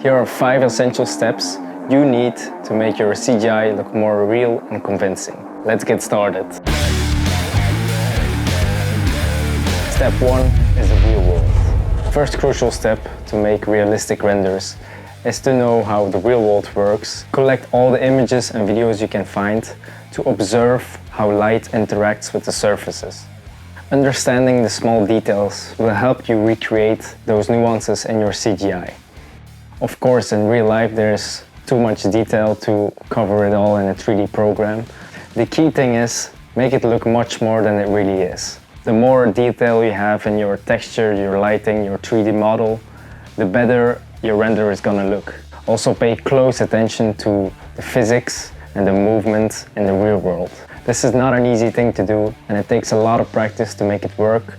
Here are 5 essential steps you need to make your CGI look more real and convincing. Let's get started. Step 1 is the real world. First crucial step to make realistic renders is to know how the real world works. Collect all the images and videos you can find to observe how light interacts with the surfaces. Understanding the small details will help you recreate those nuances in your CGI. Of course, in real life there's too much detail to cover it all in a 3D program. The key thing is make it look much more than it really is. The more detail you have in your texture, your lighting, your 3D model, the better your render is gonna look. Also pay close attention to the physics and the movement in the real world. This is not an easy thing to do, and it takes a lot of practice to make it work.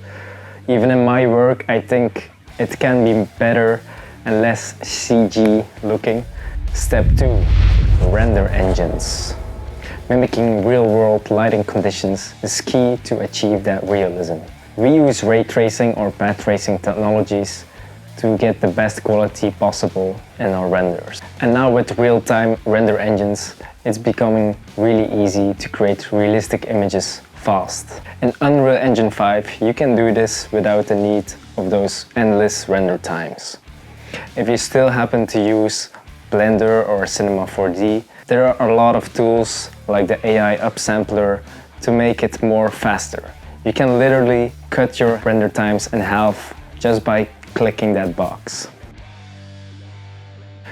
Even in my work, I think it can be better and less CG looking. Step 2, render engines. Mimicking real-world lighting conditions is key to achieve that realism. We use ray tracing or path tracing technologies to get the best quality possible in our renders. And now with real-time render engines, it's becoming really easy to create realistic images fast. In Unreal Engine 5, you can do this without the need of those endless render times. If you still happen to use Blender or Cinema 4D, there are a lot of tools like the AI upsampler to make it more faster. You can literally cut your render times in half just by clicking that box.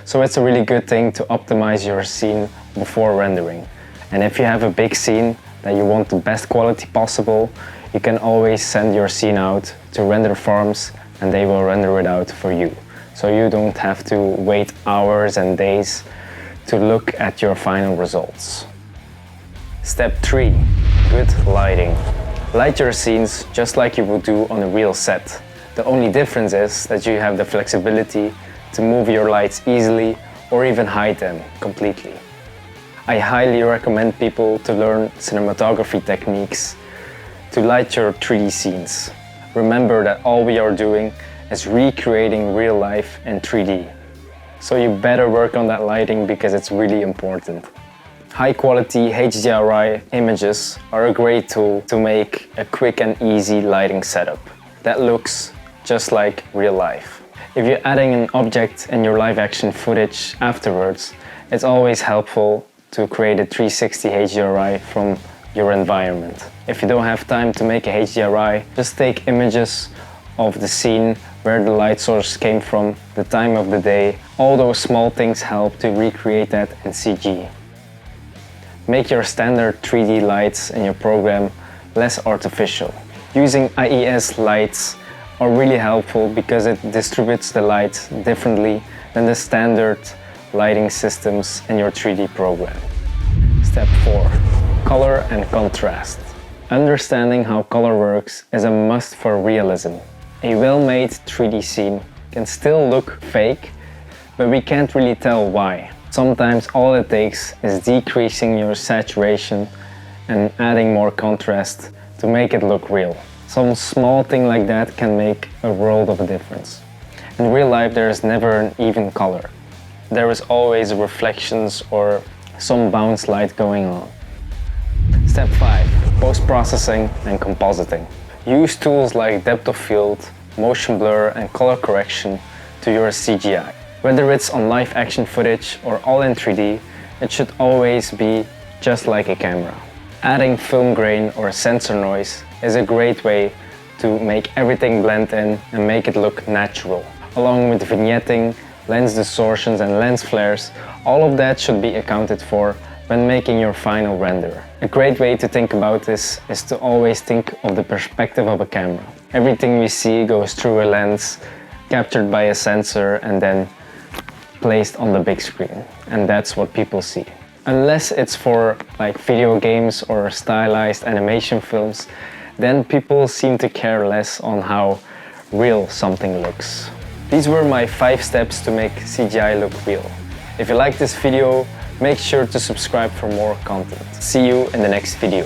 So it's a really good thing to optimize your scene before rendering. And if you have a big scene that you want the best quality possible, you can always send your scene out to render farms and they will render it out for you. So you don't have to wait hours and days to look at your final results. Step 3, good lighting. Light your scenes just like you would do on a real set. The only difference is that you have the flexibility to move your lights easily or even hide them completely. I highly recommend people to learn cinematography techniques to light your 3D scenes. Remember that all we are doing is recreating real life in 3D. So you better work on that lighting because it's really important. High quality HDRI images are a great tool to make a quick and easy lighting setup that looks just like real life. If you're adding an object in your live action footage afterwards, it's always helpful to create a 360 HDRI from your environment. If you don't have time to make a HDRI, just take images of the scene, where the light source came from, the time of the day. All those small things help to recreate that in CG. Make your standard 3D lights in your program less artificial. Using IES lights are really helpful because it distributes the light differently than the standard lighting systems in your 3D program. Step 4, color and contrast. Understanding how color works is a must for realism. A well-made 3D scene can still look fake, but we can't really tell why. Sometimes all it takes is decreasing your saturation and adding more contrast to make it look real. Some small thing like that can make a world of a difference. In real life there is never an even color. There is always reflections or some bounce light going on. Step 5, post-processing and compositing. Use tools like depth of field, motion blur and color correction to your CGI. Whether it's on live action footage or all in 3D, it should always be just like a camera. Adding film grain or sensor noise is a great way to make everything blend in and make it look natural. Along with vignetting, lens distortions and lens flares, all of that should be accounted for when making your final render. A great way to think about this is to always think of the perspective of a camera. Everything we see goes through a lens, captured by a sensor and then placed on the big screen. And that's what people see. Unless it's for like video games or stylized animation films, then people seem to care less on how real something looks. These were my 5 steps to make CGI look real. If you like this video, make sure to subscribe for more content. See you in the next video.